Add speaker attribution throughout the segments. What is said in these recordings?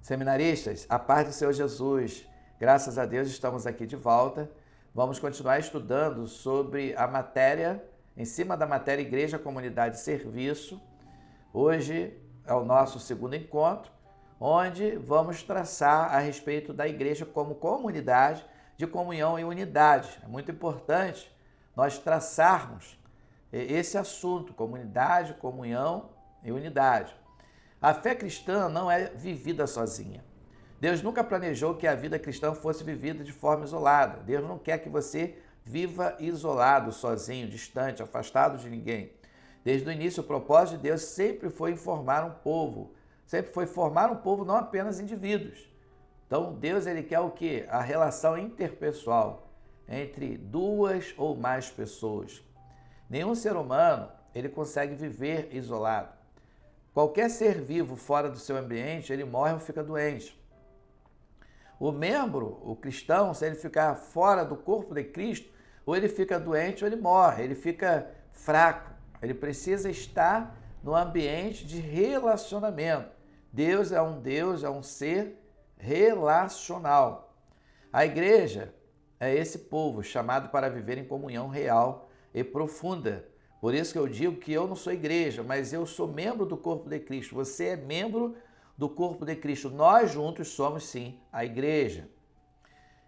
Speaker 1: Seminaristas, a paz do Senhor Jesus. Graças a Deus estamos aqui de volta. Vamos continuar estudando sobre a matéria, em cima da matéria Igreja, Comunidade e Serviço. Hoje é o nosso segundo encontro, onde vamos traçar a respeito da igreja como comunidade de comunhão e unidade. É muito importante nós traçarmos esse assunto, comunidade, comunhão e unidade. A fé cristã não é vivida sozinha. Deus nunca planejou que a vida cristã fosse vivida de forma isolada. Deus não quer que você viva isolado, sozinho, distante, afastado de ninguém. Desde o início, o propósito de Deus sempre foi formar um povo. Sempre foi formar um povo, não apenas indivíduos. Então, Deus ele quer o quê? A relação interpessoal entre duas ou mais pessoas. Nenhum ser humano ele consegue viver isolado. Qualquer ser vivo fora do seu ambiente, ele morre ou fica doente. O membro, o cristão, se ele ficar fora do corpo de Cristo, ou ele fica doente ou ele morre, ele fica fraco. Ele precisa estar no ambiente de relacionamento. Deus é um ser relacional. A igreja é esse povo chamado para viver em comunhão real e profunda. Por isso que eu digo que eu não sou igreja, mas eu sou membro do corpo de Cristo. Você é membro do corpo de Cristo. Nós juntos somos, sim, a igreja.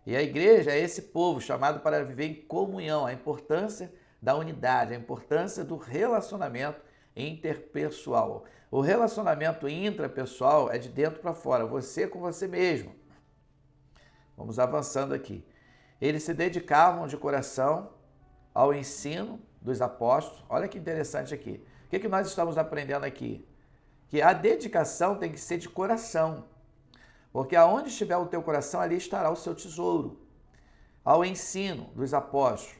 Speaker 1: E a igreja é esse povo chamado para viver em comunhão, a importância da unidade, a importância do relacionamento interpessoal. O relacionamento intrapessoal é de dentro para fora, você com você mesmo. Vamos avançando aqui. Eles se dedicavam de coração ao ensino dos apóstolos. Olha que interessante aqui. O que nós estamos aprendendo aqui? Que a dedicação tem que ser de coração. Porque aonde estiver o teu coração, ali estará o seu tesouro. Ao ensino dos apóstolos.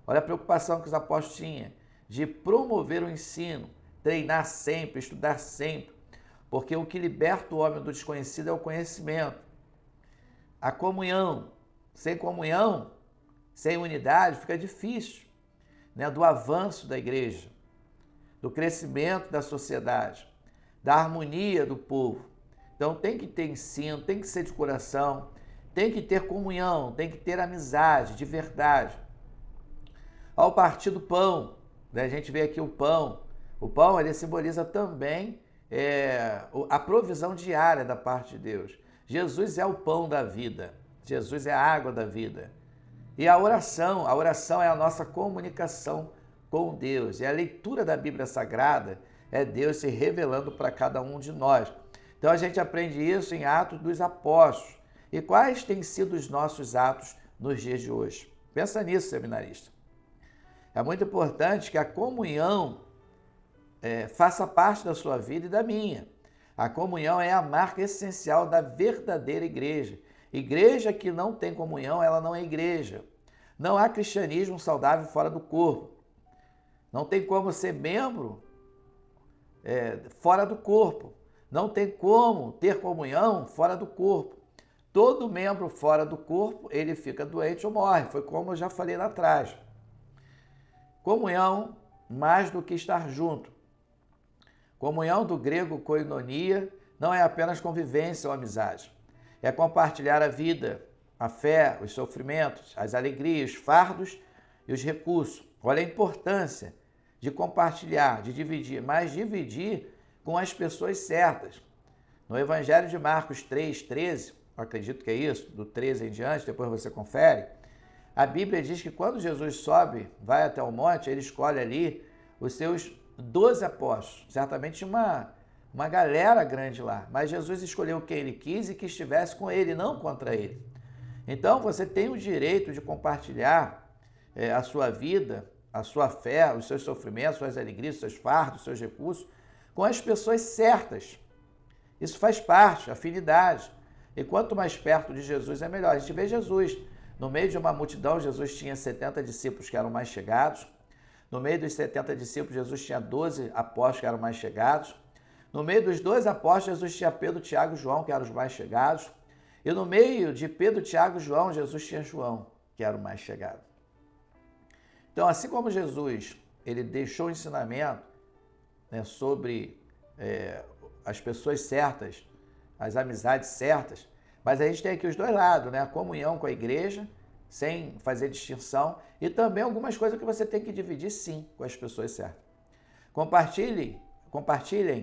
Speaker 1: Olha a preocupação que os apóstolos tinham de promover o ensino, treinar sempre, estudar sempre. Porque o que liberta o homem do desconhecido é o conhecimento. A comunhão. Sem comunhão, sem unidade, fica difícil, né, do avanço da igreja, do crescimento da sociedade, da harmonia do povo. Então tem que ter ensino, tem que ser de coração, tem que ter comunhão, tem que ter amizade de verdade. Ao partir do pão, né, a gente vê aqui o pão ele simboliza também a provisão diária da parte de Deus. Jesus é o pão da vida, Jesus é a água da vida. E a oração é a nossa comunicação com Deus. E a leitura da Bíblia Sagrada é Deus se revelando para cada um de nós. Então a gente aprende isso em Atos dos Apóstolos. E quais têm sido os nossos atos nos dias de hoje? Pensa nisso, seminarista. É muito importante que a comunhão faça parte da sua vida e da minha. A comunhão é a marca essencial da verdadeira igreja. Igreja que não tem comunhão, ela não é igreja. Não há cristianismo saudável fora do corpo. Não tem como ser membro fora do corpo. Não tem como ter comunhão fora do corpo. Todo membro fora do corpo, ele fica doente ou morre. Foi como eu já falei lá atrás. Comunhão mais do que estar junto. Comunhão do grego koinonia não é apenas convivência ou amizade. É compartilhar a vida, a fé, os sofrimentos, as alegrias, os fardos e os recursos. Olha a importância de compartilhar, de dividir, mas dividir com as pessoas certas. No Evangelho de Marcos 3:13, acredito que é isso, do 13 em diante, depois você confere, a Bíblia diz que quando Jesus sobe, vai até o monte, ele escolhe ali os seus 12 apóstolos. Certamente uma galera grande lá, mas Jesus escolheu quem ele quis e que estivesse com ele, não contra ele. Então você tem o direito de compartilhar a sua vida, a sua fé, os seus sofrimentos, suas alegrias, seus fardos, seus recursos, com as pessoas certas. Isso faz parte, afinidade. E quanto mais perto de Jesus é melhor. A gente vê Jesus, no meio de uma multidão, Jesus tinha 70 discípulos que eram mais chegados. No meio dos 70 discípulos, Jesus tinha 12 apóstolos que eram mais chegados. No meio dos 12 apóstolos, Jesus tinha Pedro, Tiago e João, que eram os mais chegados. E no meio de Pedro, Tiago e João, Jesus tinha João, que era o mais chegado. Então, assim como Jesus ele deixou o ensinamento, né, sobre as pessoas certas as amizades certas, mas a gente tem aqui os dois lados, né? A comunhão com a igreja, sem fazer distinção, e também algumas coisas que você tem que dividir, sim, com as pessoas certas. Compartilhem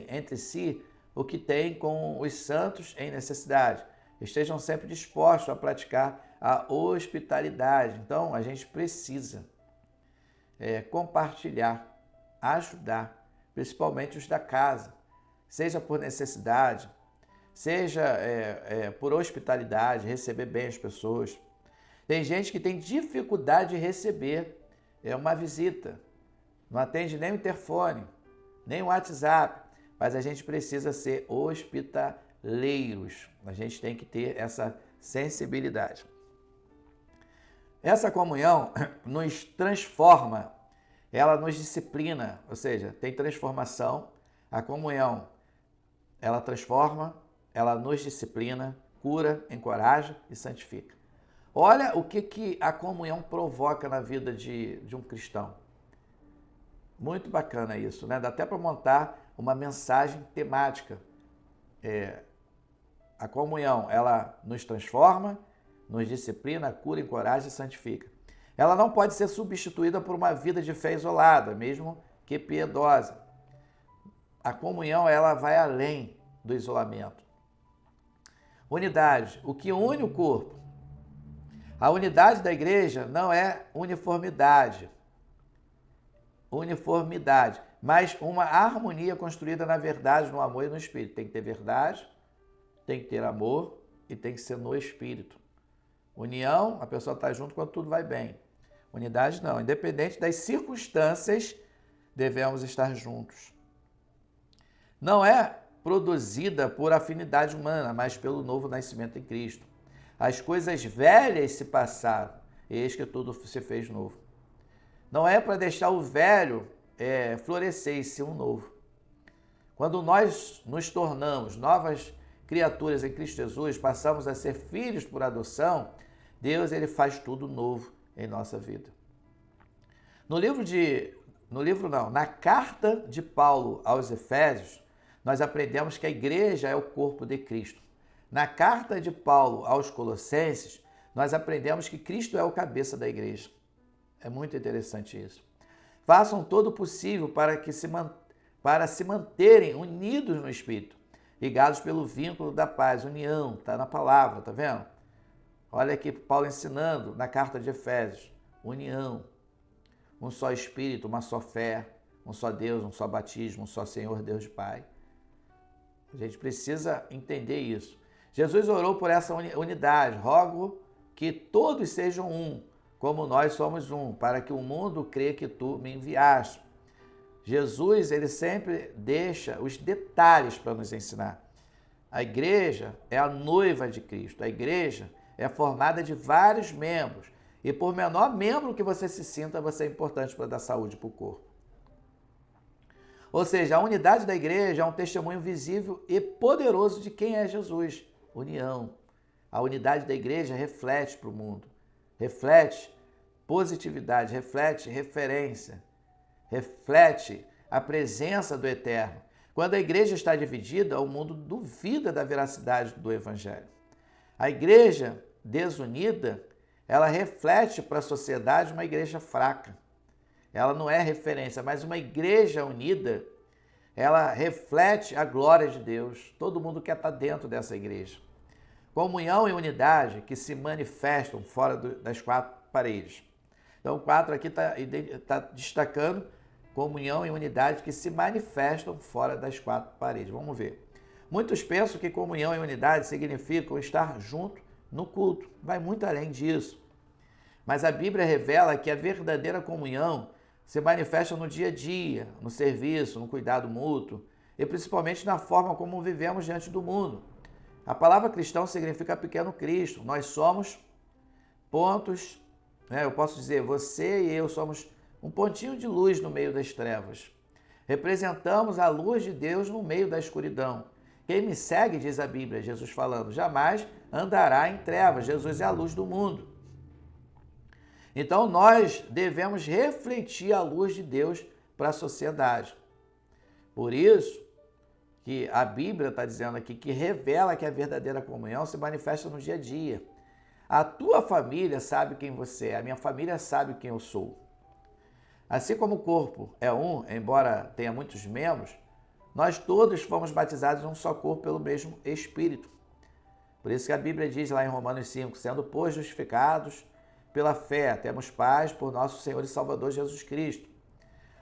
Speaker 1: entre si o que tem com os santos em necessidade. Estejam sempre dispostos a praticar a hospitalidade. Então, a gente precisa compartilhar, ajudar, principalmente os da casa, seja por necessidade, seja por hospitalidade, receber bem as pessoas. Tem gente que tem dificuldade de receber uma visita, não atende nem o interfone, nem o WhatsApp, mas a gente precisa ser hospitaleiros, a gente tem que ter essa sensibilidade. Essa comunhão nos transforma, ela nos disciplina, ou seja, tem transformação. A comunhão, ela transforma, ela nos disciplina, cura, encoraja e santifica. Olha o que a comunhão provoca na vida de um cristão. Muito bacana isso, né? Dá até para montar uma mensagem temática. A comunhão, ela nos transforma, nos disciplina, cura, encoraja e santifica. Ela não pode ser substituída por uma vida de fé isolada, mesmo que piedosa. A comunhão, ela vai além do isolamento. Unidade, o que une o corpo. A unidade da igreja não é uniformidade, mas uma harmonia construída na verdade, no amor e no espírito. Tem que ter verdade, tem que ter amor e tem que ser no espírito. União, a pessoa está junto quando tudo vai bem. Unidade não, independente das circunstâncias, devemos estar juntos. Não é produzida por afinidade humana, mas pelo novo nascimento em Cristo. As coisas velhas se passaram, eis que tudo se fez novo. Não é para deixar o velho florescer e ser um novo. Quando nós nos tornamos novas criaturas em Cristo Jesus, passamos a ser filhos por adoção, Deus ele faz tudo novo em nossa vida. Na carta de Paulo aos Efésios, nós aprendemos que a igreja é o corpo de Cristo. Na carta de Paulo aos Colossenses, nós aprendemos que Cristo é o cabeça da igreja. É muito interessante isso. Façam todo o possível para se manterem unidos no Espírito, ligados pelo vínculo da paz, união, está na palavra, tá vendo? Olha aqui Paulo ensinando na carta de Efésios, união, um só Espírito, uma só fé, um só Deus, um só batismo, um só Senhor, Deus e Pai. A gente precisa entender isso. Jesus orou por essa unidade. Rogo que todos sejam um, como nós somos um, para que o mundo creia que tu me enviaste. Jesus, ele sempre deixa os detalhes para nos ensinar. A igreja é a noiva de Cristo. A igreja é formada de vários membros. E por menor membro que você se sinta, você é importante para dar saúde para o corpo. Ou seja, a unidade da igreja é um testemunho visível e poderoso de quem é Jesus. União. A unidade da igreja reflete para o mundo. Reflete positividade, reflete referência, reflete a presença do Eterno. Quando a igreja está dividida, o mundo duvida da veracidade do Evangelho. A igreja desunida, ela reflete para a sociedade uma igreja fraca. Ela não é referência, mas uma igreja unida, ela reflete a glória de Deus. Todo mundo quer estar dentro dessa igreja. Comunhão e unidade que se manifestam fora das quatro paredes. Então, o 4 aqui está destacando comunhão e unidade que se manifestam fora das quatro paredes. Vamos ver. Muitos pensam que comunhão e unidade significam estar junto no culto. Vai muito além disso. Mas a Bíblia revela que a verdadeira comunhão se manifesta no dia a dia, no serviço, no cuidado mútuo e principalmente na forma como vivemos diante do mundo. A palavra cristão significa pequeno Cristo. Nós somos pontos, eu posso dizer, você e eu somos um pontinho de luz no meio das trevas. Representamos a luz de Deus no meio da escuridão. Quem me segue, diz a Bíblia, Jesus falando, jamais andará em trevas. Jesus é a luz do mundo. Então nós devemos refletir a luz de Deus para a sociedade. Por isso que a Bíblia está dizendo aqui, que revela que a verdadeira comunhão se manifesta no dia a dia. A tua família sabe quem você é, a minha família sabe quem eu sou. Assim como o corpo é um, embora tenha muitos membros, nós todos fomos batizados num só corpo pelo mesmo Espírito. Por isso que a Bíblia diz lá em Romanos 5, sendo, pois, justificados pela fé, temos paz por nosso Senhor e Salvador Jesus Cristo.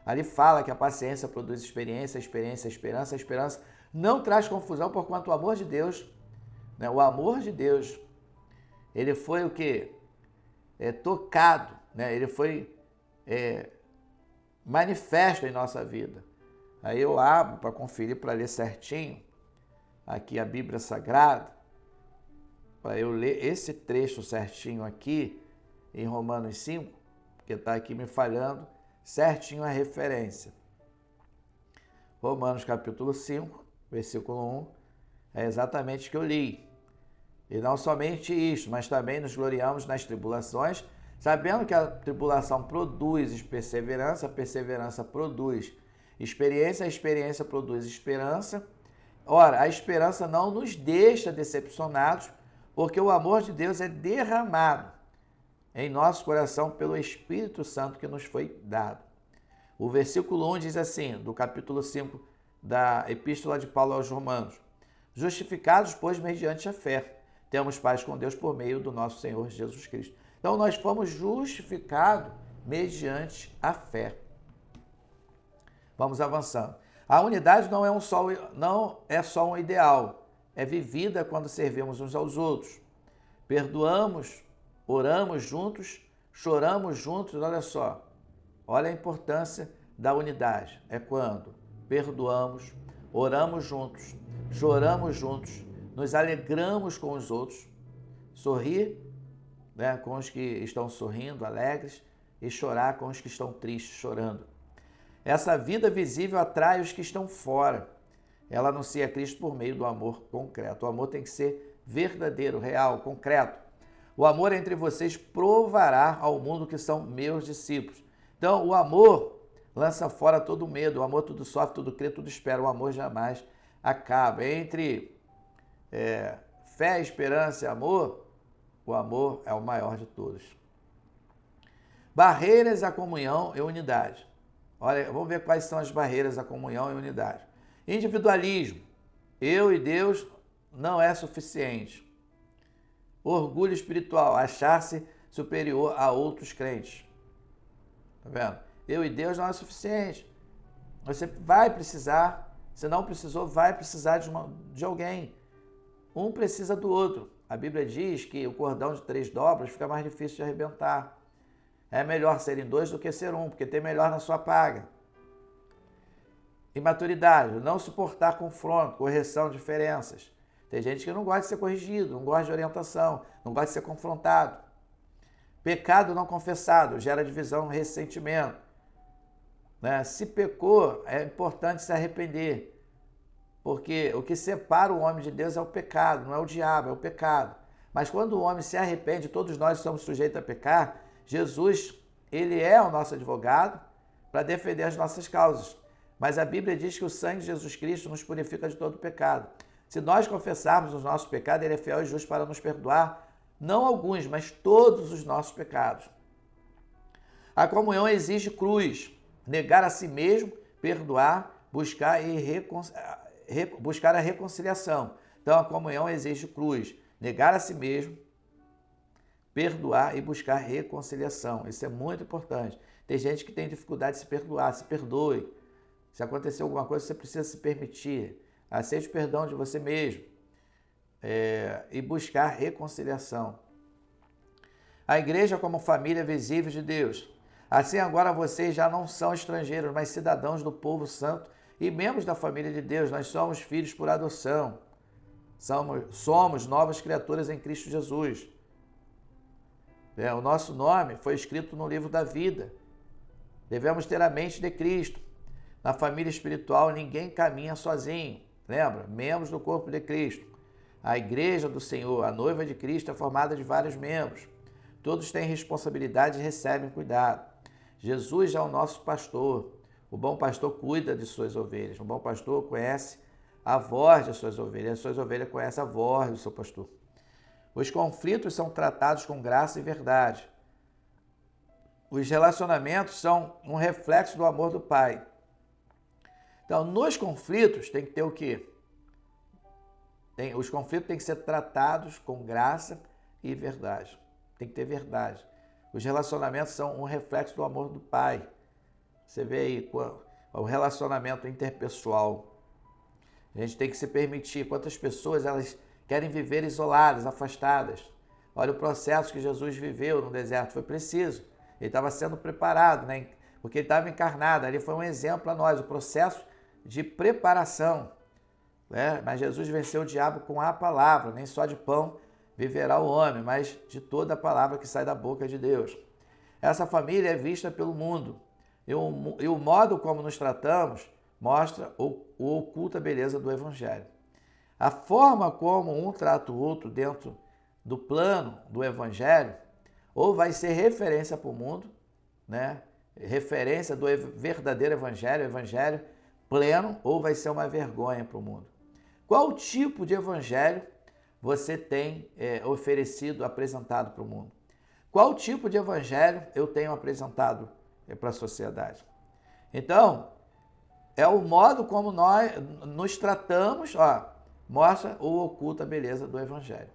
Speaker 1: Ali fala que a paciência produz experiência, experiência, esperança. A esperança não traz confusão, porquanto o amor de Deus, né, o amor de Deus, ele foi o quê? Tocado, né? Ele foi manifesto em nossa vida. Aí eu abro para conferir, para ler certinho, aqui a Bíblia Sagrada, para eu ler esse trecho certinho aqui, em Romanos 5, porque está aqui me falhando certinho a referência. Romanos capítulo 5, versículo 1, é exatamente o que eu li. E não somente isto, mas também nos gloriamos nas tribulações, sabendo que a tribulação produz perseverança, a perseverança produz experiência, a experiência produz esperança. Ora, a esperança não nos deixa decepcionados, porque o amor de Deus é derramado em nosso coração pelo Espírito Santo que nos foi dado. O versículo 1 diz assim, do capítulo 5 da Epístola de Paulo aos Romanos: justificados, pois, mediante a fé, temos paz com Deus por meio do nosso Senhor Jesus Cristo. Então, nós fomos justificados mediante a fé. Vamos avançando. A unidade não é só um ideal, é vivida quando servimos uns aos outros. Perdoamos, oramos juntos, choramos juntos, olha só. Olha a importância da unidade. É quando perdoamos, oramos juntos, choramos juntos, nos alegramos com os outros, sorrir, né, com os que estão sorrindo, alegres, e chorar com os que estão tristes, chorando. Essa vida visível atrai os que estão fora. Ela anuncia Cristo por meio do amor concreto. O amor tem que ser verdadeiro, real, concreto. O amor entre vocês provará ao mundo que são meus discípulos. Então, o amor lança fora todo medo. O amor tudo sofre, tudo crê, tudo espera. O amor jamais acaba. Entre fé, esperança e amor, o amor é o maior de todos. Barreiras à comunhão e unidade. Olha, vamos ver quais são as barreiras à comunhão e unidade. Individualismo. Eu e Deus não é suficiente. Orgulho espiritual. Achar-se superior a outros crentes. Tá vendo? Eu e Deus não é suficiente. Você vai precisar, se não precisou, vai precisar de alguém. Um precisa do outro. A Bíblia diz que o cordão de 3 dobras fica mais difícil de arrebentar. É melhor serem 2 do que ser um, porque tem melhor na sua paga. Imaturidade, não suportar confronto, correção, diferenças. Tem gente que não gosta de ser corrigido, não gosta de orientação, não gosta de ser confrontado. Pecado não confessado, gera divisão, ressentimento. Né? Se pecou, é importante se arrepender. Porque o que separa o homem de Deus é o pecado, não é o diabo, é o pecado. Mas quando o homem se arrepende, todos nós somos sujeitos a pecar, Jesus, ele é o nosso advogado para defender as nossas causas. Mas a Bíblia diz que o sangue de Jesus Cristo nos purifica de todo pecado. Se nós confessarmos os nossos pecados, ele é fiel e justo para nos perdoar, não alguns, mas todos os nossos pecados. A comunhão exige cruz, negar a si mesmo, perdoar, buscar a reconciliação. Então a comunhão exige cruz, negar a si mesmo, perdoar e buscar reconciliação. Isso é muito importante. Tem gente que tem dificuldade de se perdoar, se perdoe. Se acontecer alguma coisa, você precisa se permitir. Aceite o perdão de você mesmo. E buscar reconciliação. A igreja como família visível de Deus. Assim agora vocês já não são estrangeiros, mas cidadãos do povo santo e membros da família de Deus. Nós somos filhos por adoção. Somos novas criaturas em Cristo Jesus. O nosso nome foi escrito no livro da vida. Devemos ter a mente de Cristo. Na família espiritual, ninguém caminha sozinho. Lembra? Membros do corpo de Cristo. A igreja do Senhor, a noiva de Cristo, é formada de vários membros. Todos têm responsabilidade e recebem cuidado. Jesus é o nosso pastor. O bom pastor cuida de suas ovelhas. O bom pastor conhece a voz de suas ovelhas. As suas ovelhas conhecem a voz do seu pastor. Os conflitos são tratados com graça e verdade. Os relacionamentos são um reflexo do amor do Pai. Então, nos conflitos tem que ter o quê? Os conflitos têm que ser tratados com graça e verdade. Tem que ter verdade. Os relacionamentos são um reflexo do amor do Pai. Você vê aí o relacionamento interpessoal. A gente tem que se permitir. Quantas pessoas elas querem viver isoladas, afastadas. Olha o processo que Jesus viveu no deserto. Foi preciso. Ele estava sendo preparado, né? Porque ele estava encarnado. Ali foi um exemplo a nós, o processo de preparação. Né? Mas Jesus venceu o diabo com a palavra. Nem só de pão viverá o homem, mas de toda a palavra que sai da boca de Deus. Essa família é vista pelo mundo. E o modo como nos tratamos mostra ou oculta a beleza do Evangelho. A forma como um trata o outro dentro do plano do Evangelho ou vai ser referência para o mundo, né? Referência do verdadeiro Evangelho, Evangelho pleno, ou vai ser uma vergonha para o mundo. Qual tipo de Evangelho você tem oferecido, apresentado para o mundo? Qual tipo de Evangelho eu tenho apresentado para a sociedade? Então, é o modo como nós nos tratamos, mostra ou oculta a beleza do Evangelho.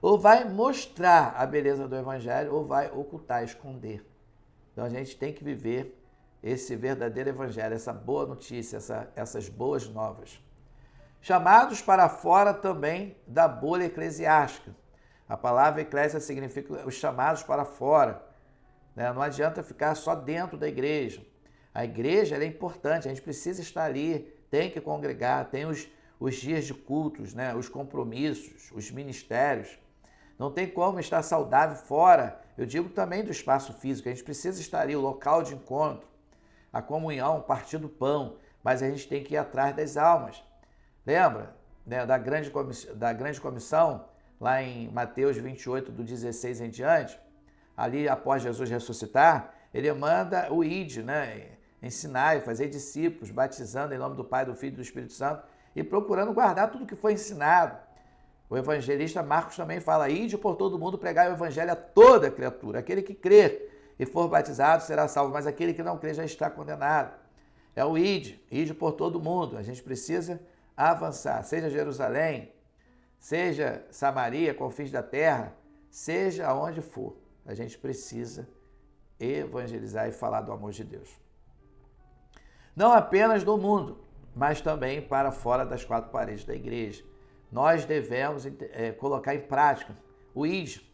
Speaker 1: Ou vai mostrar a beleza do Evangelho, ou vai ocultar, esconder. Então a gente tem que viver esse verdadeiro Evangelho, essa boa notícia, essas boas novas. Chamados para fora também da bolha eclesiástica. A palavra eclésia significa os chamados para fora. Né? Não adianta ficar só dentro da igreja. A igreja ela é importante, a gente precisa estar ali, tem que congregar, tem os dias de cultos, né? Os compromissos, os ministérios. Não tem como estar saudável fora, eu digo também do espaço físico, a gente precisa estar ali, o local de encontro, a comunhão, o partir do pão, mas a gente tem que ir atrás das almas. Lembra, né, da grande comissão, lá em Mateus 28, do 16 em diante, ali após Jesus ressuscitar, ele manda o ide, né, ensinar e fazer discípulos, batizando em nome do Pai, do Filho e do Espírito Santo e procurando guardar tudo que foi ensinado. O evangelista Marcos também fala, ide por todo mundo pregar o evangelho a toda criatura. Aquele que crer e for batizado será salvo, mas aquele que não crer já está condenado. É o ide por todo mundo. A gente precisa avançar, seja Jerusalém, seja Samaria, confins da terra, seja aonde for. A gente precisa evangelizar e falar do amor de Deus. Não apenas do mundo, mas também para fora das quatro paredes da igreja. Nós devemos colocar em prática o ide,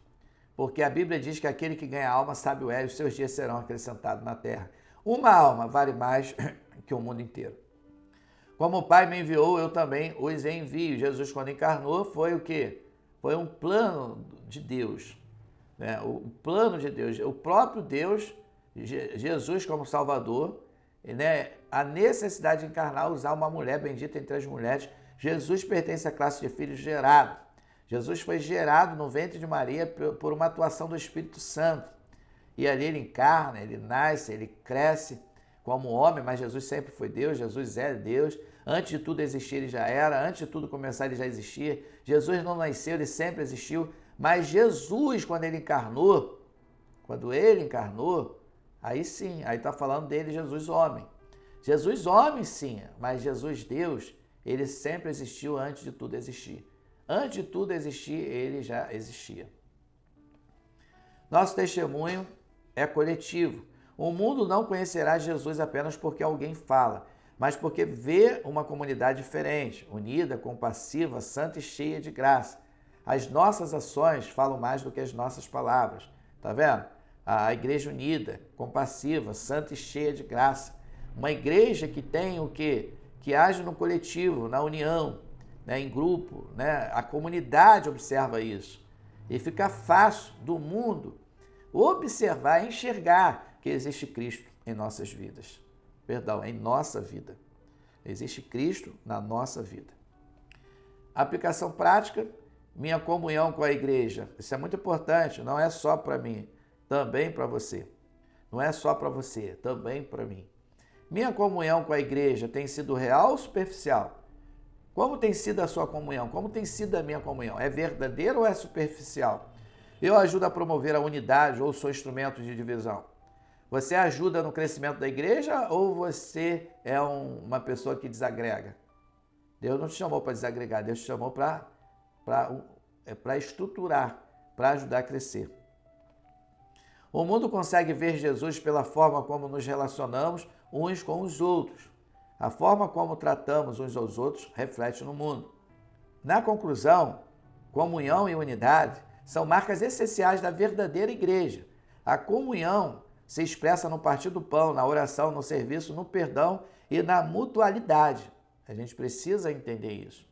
Speaker 1: porque a Bíblia diz que aquele que ganha alma sabe o os seus dias serão acrescentados na terra. Uma alma vale mais que o mundo inteiro. Como o Pai me enviou, eu também os envio. Jesus, quando encarnou, foi o quê? Foi um plano de Deus. Né? O plano de Deus, o próprio Deus, Jesus como Salvador, né? A necessidade de encarnar, usar uma mulher bendita entre as mulheres. Jesus pertence à classe de filhos gerado. Jesus foi gerado no ventre de Maria por uma atuação do Espírito Santo. E ali ele encarna, ele nasce, ele cresce como homem, mas Jesus sempre foi Deus, Jesus é Deus. Antes de tudo existir, ele já era. Antes de tudo começar, ele já existia. Jesus não nasceu, ele sempre existiu. Mas Jesus, quando ele encarnou, aí sim, aí está falando dele, Jesus homem. Jesus homem, sim, mas Jesus Deus, ele sempre existiu antes de tudo existir. Antes de tudo existir, ele já existia. Nosso testemunho é coletivo. O mundo não conhecerá Jesus apenas porque alguém fala, mas porque vê uma comunidade diferente, unida, compassiva, santa e cheia de graça. As nossas ações falam mais do que as nossas palavras. Tá vendo? A igreja unida, compassiva, santa e cheia de graça. Uma igreja que tem o quê? Que age no coletivo, na união, né, em grupo, né? A comunidade observa isso. E fica fácil do mundo observar, enxergar que existe Cristo em nossas vidas. Perdão, em nossa vida. Existe Cristo na nossa vida. Aplicação prática, minha comunhão com a igreja. Isso é muito importante, não é só para mim, também para você. Não é só para você, também para mim. Minha comunhão com a igreja tem sido real ou superficial? Como tem sido a sua comunhão? Como tem sido a minha comunhão? É verdadeira ou é superficial? Eu ajudo a promover a unidade ou sou instrumento de divisão? Você ajuda no crescimento da igreja ou você é uma pessoa que desagrega? Deus não te chamou para desagregar, Deus te chamou para estruturar, para ajudar a crescer. O mundo consegue ver Jesus pela forma como nos relacionamos uns com os outros. A forma como tratamos uns aos outros reflete no mundo. Na conclusão, comunhão e unidade são marcas essenciais da verdadeira igreja. A comunhão se expressa no partir do pão, na oração, no serviço, no perdão e na mutualidade. A gente precisa entender isso.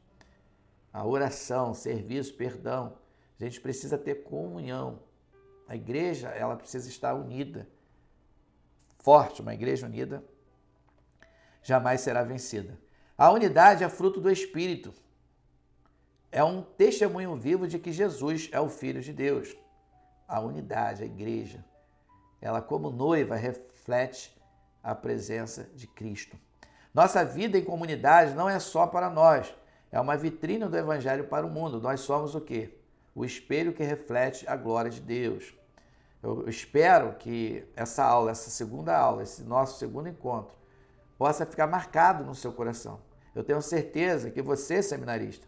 Speaker 1: A oração, serviço, perdão. A gente precisa ter comunhão. A igreja, ela precisa estar unida. Forte, uma igreja unida jamais será vencida. A unidade é fruto do Espírito. É um testemunho vivo de que Jesus é o Filho de Deus. A unidade, a igreja, ela como noiva reflete a presença de Cristo. Nossa vida em comunidade não é só para nós, é uma vitrine do Evangelho para o mundo. Nós somos o quê? O espelho que reflete a glória de Deus. Eu espero que essa aula, essa segunda aula, esse nosso segundo encontro, possa ficar marcado no seu coração. Eu tenho certeza que você, seminarista,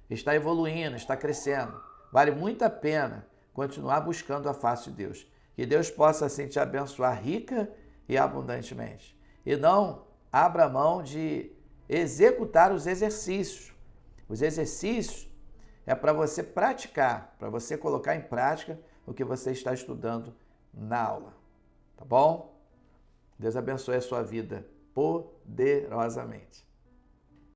Speaker 1: está evoluindo, está crescendo. Vale muito a pena continuar buscando a face de Deus. Que Deus possa assim te abençoar rica e abundantemente. E não abra mão de executar os exercícios. Os exercícios é para você praticar, para você colocar em prática o que você está estudando na aula. Tá bom? Deus abençoe a sua vida poderosamente.